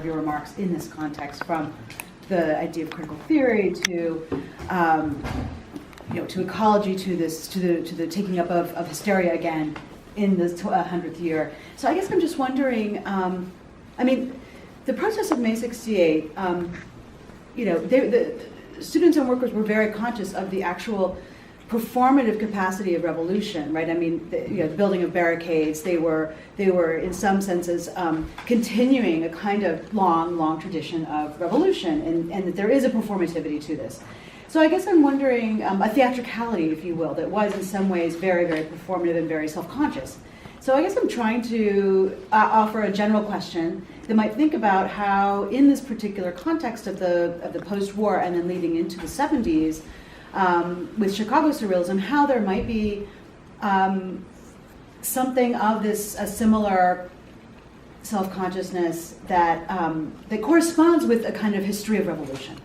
your remarks in this context, from the idea of critical theory to to ecology, to the taking up of hysteria again in this 100th year. So I guess I'm just wondering. The protests of May '68. The students and workers were very conscious of the actual performative capacity of revolution, right? The building of barricades. They were in some senses continuing a kind of long tradition of revolution, and that there is a performativity to this. So I guess I'm wondering, a theatricality, if you will, that was in some ways very, very performative and very self-conscious. So I guess I'm trying to offer a general question that might think about how, in this particular context of the post-war and then leading into the 70s, with Chicago Surrealism, how there might be something of this, a similar self-consciousness that corresponds with a kind of history of revolution.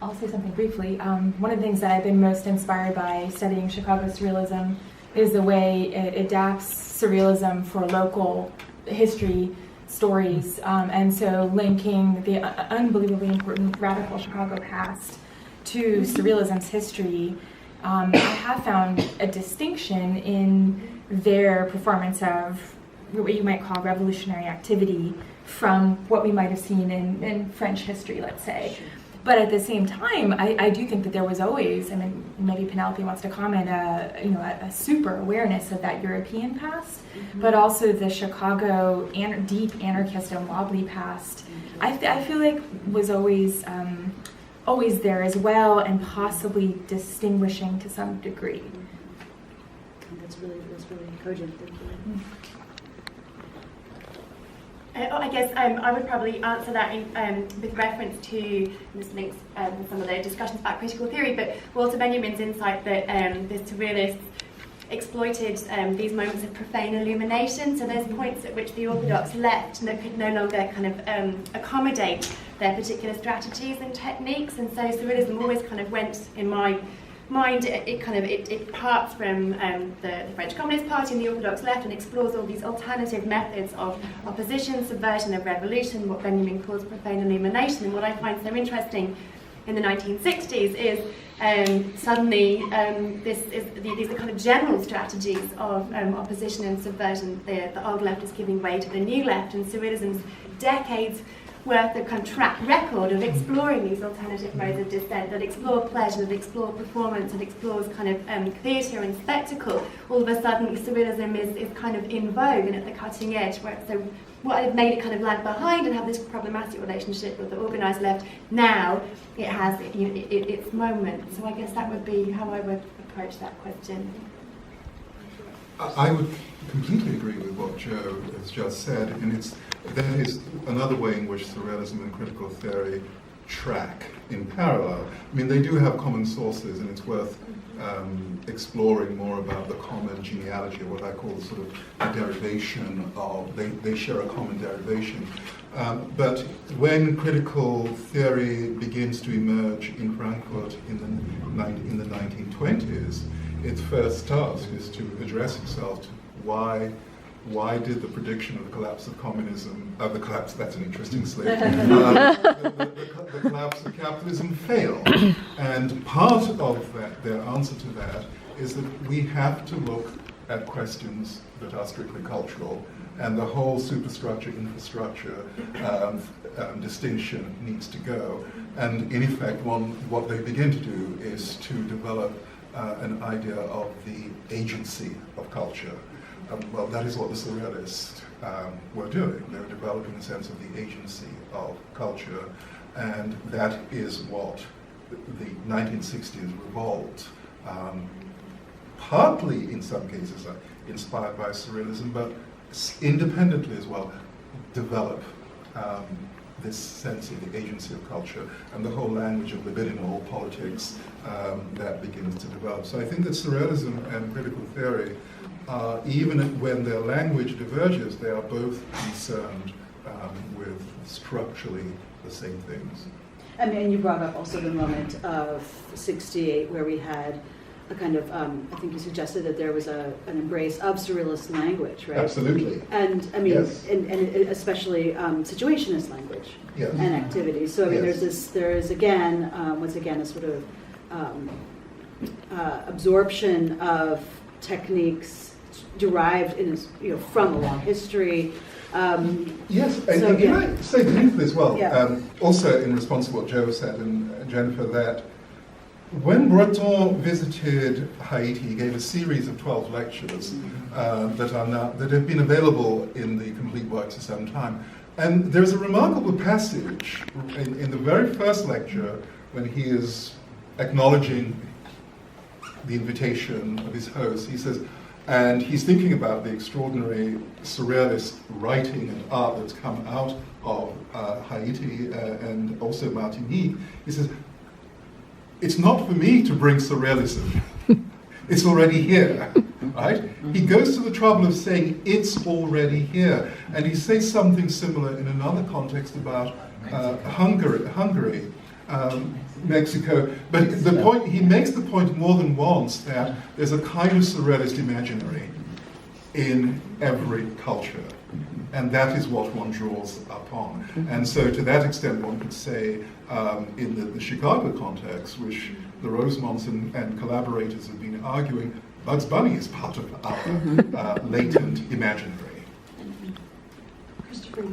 I'll say something briefly. One of the things that I've been most inspired by studying Chicago Surrealism is the way it adapts surrealism for local history stories, and so linking the unbelievably important radical Chicago past to surrealism's history. I have found a distinction in their performance of what you might call revolutionary activity from what we might have seen in French history, let's say. But at the same time, I do think that there was always, maybe Penelope wants to comment, a super awareness of that European past, but also the Chicago deep anarchist and wobbly past. I feel like was always there as well, and possibly distinguishing to some degree. That's really cogent. Thank you. I guess I would probably answer that with reference to, this links with some of the discussions about critical theory, but Walter Benjamin's insight that the surrealists exploited these moments of profane illumination. So there's points at which the orthodox left could no longer kind of accommodate their particular strategies and techniques, and so surrealism always kind of went, in my mind, it parts from the French Communist Party and the Orthodox left and explores all these alternative methods of opposition, subversion of revolution, what Benjamin calls profane illumination. And what I find so interesting in the 1960s is suddenly these are kind of general strategies of opposition and subversion. The old left is giving way to the new left, and surrealism's decades worth of kind of track record of exploring these alternative modes of dissent that explore pleasure, that explore performance, that explores kind of theatre and spectacle. All of a sudden, surrealism is kind of in vogue and at the cutting edge, where so what had made it kind of lag behind and have this problematic relationship with the organised left, now it has its moment. So I guess that would be how I would approach that question. I would completely agree with what Jo has just said, and that is another way in which surrealism and critical theory track in parallel. They do have common sources, and it's worth exploring more about the common genealogy, or what I call sort of a derivation of, they share a common derivation. But when critical theory begins to emerge in Frankfurt in the 1920s, its first task is to address itself to why did the prediction of the collapse of communism, that's an interesting slip, the collapse of capitalism fail? And part of their answer to that is that we have to look at questions that are strictly cultural, and the whole superstructure, infrastructure distinction needs to go. And in effect, what they begin to do is to develop an idea of the agency of culture. Well, that is what the surrealists were doing. They were developing a sense of the agency of culture, and that is what the 1960s revolt, partly in some cases inspired by surrealism, but independently as well, develop this sense of the agency of culture and the whole language of libidinal politics that begins to develop. So I think that surrealism and critical theory, even when their language diverges, they are both concerned with structurally the same things. And you brought up also the moment of '68 where we had a kind of, I think you suggested that there was an embrace of surrealist language, right? Absolutely. And I mean, Yes. and especially situationist language Yes. and activity. So I mean, Yes. there is again, once again, a sort of absorption of techniques derived from a long history. Yes, and so, can yeah. I say briefly as well, Yeah. also in response to what Joe said and Jennifer, that when Breton visited Haiti, he gave a series of 12 lectures that have been available in the complete works for some time. And there's a remarkable passage in the very first lecture when he is acknowledging the invitation of his host. He says, and he's thinking about the extraordinary surrealist writing and art that's come out of Haiti and also Martinique. He says, it's not for me to bring surrealism. It's already here, right? He goes to the trouble of saying it's already here. And he says something similar in another context about Hungary, Mexico. But the point, he makes the point more than once that there's a kind of surrealist imaginary in every culture. And that is what one draws upon. And so to that extent, one could say, in the Chicago context, which the Rosemonts and collaborators have been arguing, Bugs Bunny is part of our latent imaginary. Christopher.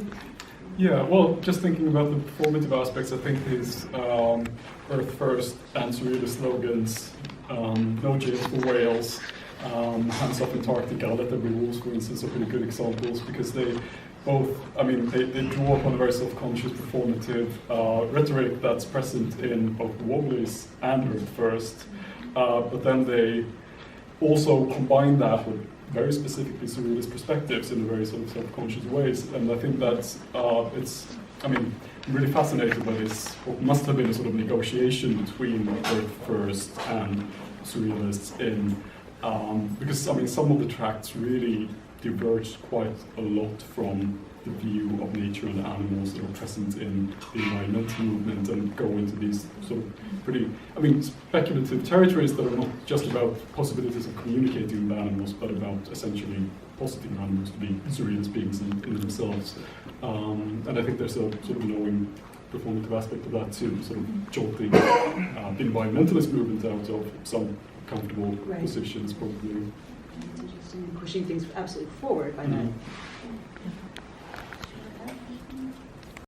Yeah, well, just thinking about the performative aspects, I think his Earth First and Surrealist slogans, no jail for whales, hands off Antarctica, let there be rules, for instance, are pretty good examples because they both, I mean, they draw upon a very self-conscious performative rhetoric that's present in both the Wobblies and Earth First, but then they also combine that with very specifically surrealist perspectives in a very sort of self-conscious ways, and I think that's, I'm really fascinated by this, what must have been a sort of negotiation between Earth First and surrealists in, because some of the tracts really diverged quite a lot from the view of nature and animals that are present in the environmental movement and go into these sort of pretty, speculative territories that are not just about possibilities of communicating with animals, but about essentially positing animals to be surrealist beings in themselves. And I think there's a sort of knowing performative aspect of that too, sort of jolting the environmentalist movement out of some comfortable positions, probably. It's interesting, pushing things absolutely forward by that.